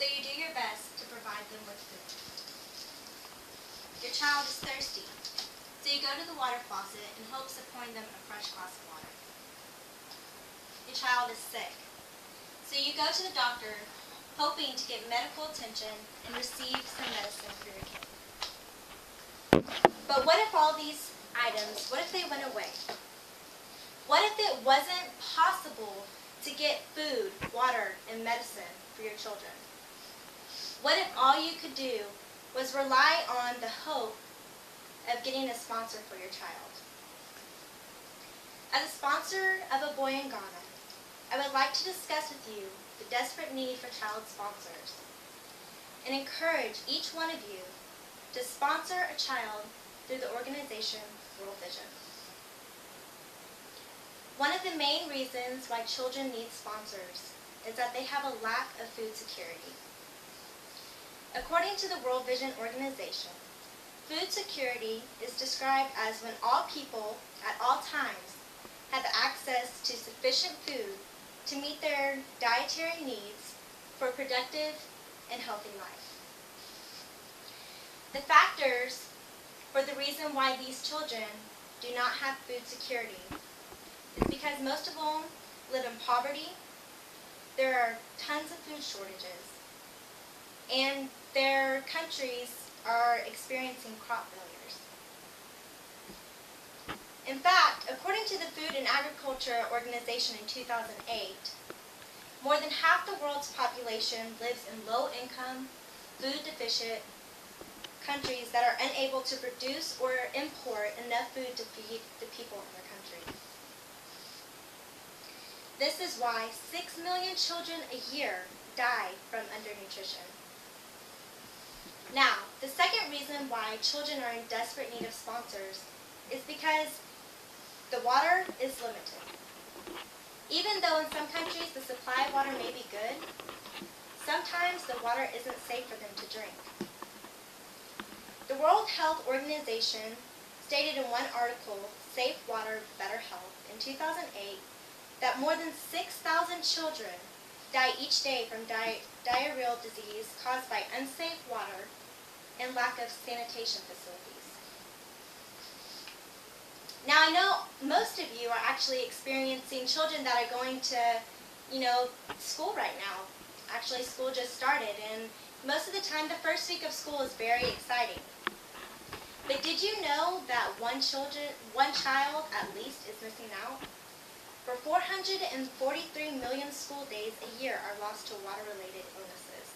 so you do your best to provide them with food. Your child is thirsty, so you go to the water faucet in hopes of pouring them a fresh glass of water. Your child is sick, so you go to the doctor hoping to get medical attention and receive some medicine for your kid. But what if all these items, what if they went away? What if it wasn't possible to get food, water, and medicine for your children? What if all you could do was rely on the hope of getting a sponsor for your child? As a sponsor of a boy in Ghana, I would like to discuss with you the desperate need for child sponsors and encourage each one of you to sponsor a child through the organization World Vision. One of the main reasons why children need sponsors is that they have a lack of food security. According to the World Vision organization, food security is described as when all people at all times have access to sufficient food to meet their dietary needs for a productive and healthy life. The factors for the reason why these children do not have food security is because most of them live in poverty, there are tons of food shortages, and their countries are experiencing crop failures. In fact, according to the Food and Agriculture Organization in 2008, more than half the world's population lives in low-income, food-deficient countries that are unable to produce or import enough food to feed the people in their country. This is why 6 million children a year die from undernutrition. Now, the second reason why children are in desperate need of sponsors is because the water is limited. Even though in some countries the supply of water may be good, sometimes the water isn't safe for them to drink. The World Health Organization stated in one article, Safe Water, Better Health, in 2008, that more than 6,000 children die each day from diarrheal disease caused by unsafe water and lack of sanitation facilities. Now, I know most of you are actually experiencing children that are going to, school right now. Actually, school just started, and most of the time, the first week of school is very exciting. But did you know that one child at least is missing out? For 443 million school days a year are lost to water-related illnesses.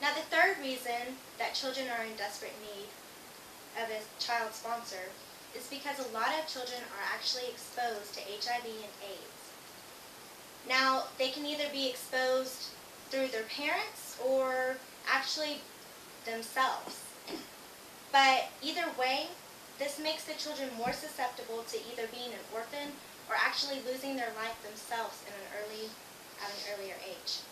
Now, the third reason that children are in desperate need of a child sponsor is because a lot of children are actually exposed to HIV and AIDS. Now, they can either be exposed through their parents or actually themselves. But either way, this makes the children more susceptible to either being an orphan or actually losing their life themselves at an earlier age.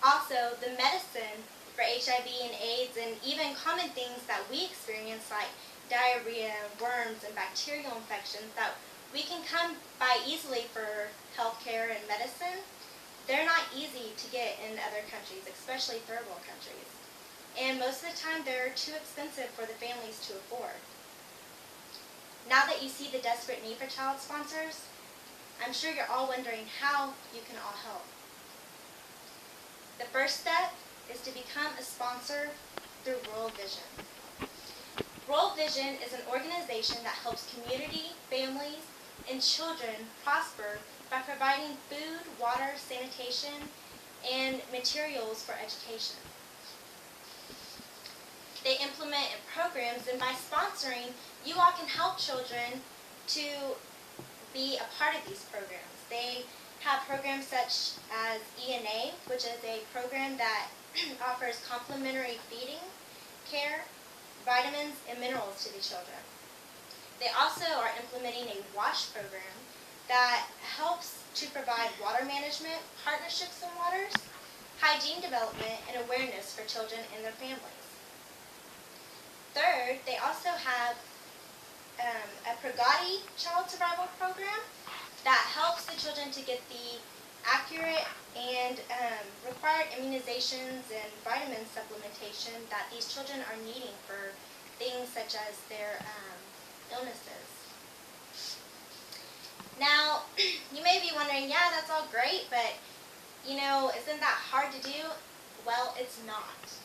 Also, the medicine for HIV and AIDS and even common things that we experience like diarrhea, worms, and bacterial infections that we can come by easily for healthcare and medicine, they're not easy to get in other countries, especially third world countries. And most of the time, they're too expensive for the families to afford. Now that you see the desperate need for child sponsors, I'm sure you're all wondering how you can all help. The first step is to become a sponsor through World Vision. World Vision is an organization that helps community, families, and children prosper by providing food, water, sanitation, and materials for education. They implement programs, and by sponsoring, you all can help children to be a part of these programs. They have programs such as ENA, which is a program that offers complimentary feeding, care, vitamins, and minerals to the children. They also are implementing a WASH program that helps to provide water management, partnerships in waters, hygiene development, and awareness for children and their families. Third, they also have a Pragati child survival program that helps the children to get the accurate accurate and required immunizations and vitamin supplementation that these children are needing for things such as their illnesses. Now, you may be wondering, yeah, that's all great, but, isn't that hard to do? Well, it's not.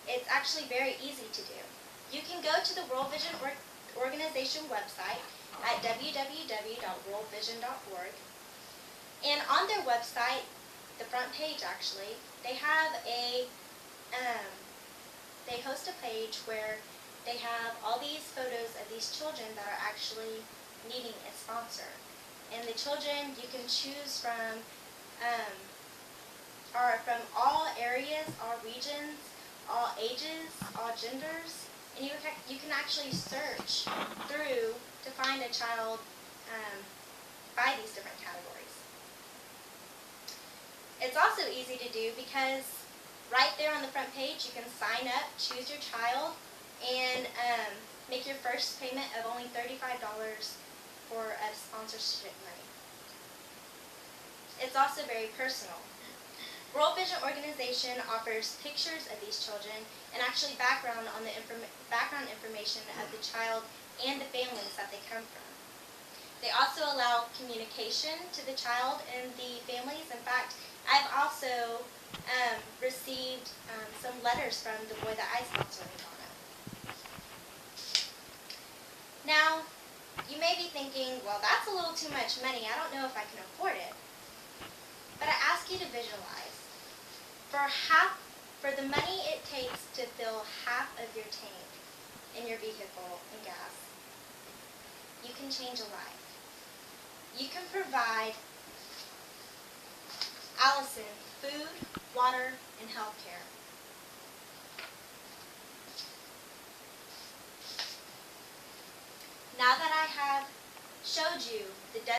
It's actually very easy to do. You can go to the World Vision Organization website at www.worldvision.org, and on their website, the front page actually, they have they host a page where they have all these photos of these children that are actually needing a sponsor. And the children you can choose from are from all areas, all regions, all ages, all genders, and you can actually search through to find a child by these different categories. It's also easy to do because right there on the front page you can sign up, choose your child, and make your first payment of only $35 for a sponsorship money. It's also very personal. World Vision Organization offers pictures of these children and actually background information of the child and the families that they come from. They also allow communication to the child and the families. In fact, I've also received some letters from the boy that I sponsored in Ghana. Now, you may be thinking, well, that's a little too much money. I don't know if I can afford it. But I ask you to visualize. For the money it takes to fill half of your tank in your vehicle and gas, you can change a life. You can provide Allison food, water, and health care. Now that I have showed you the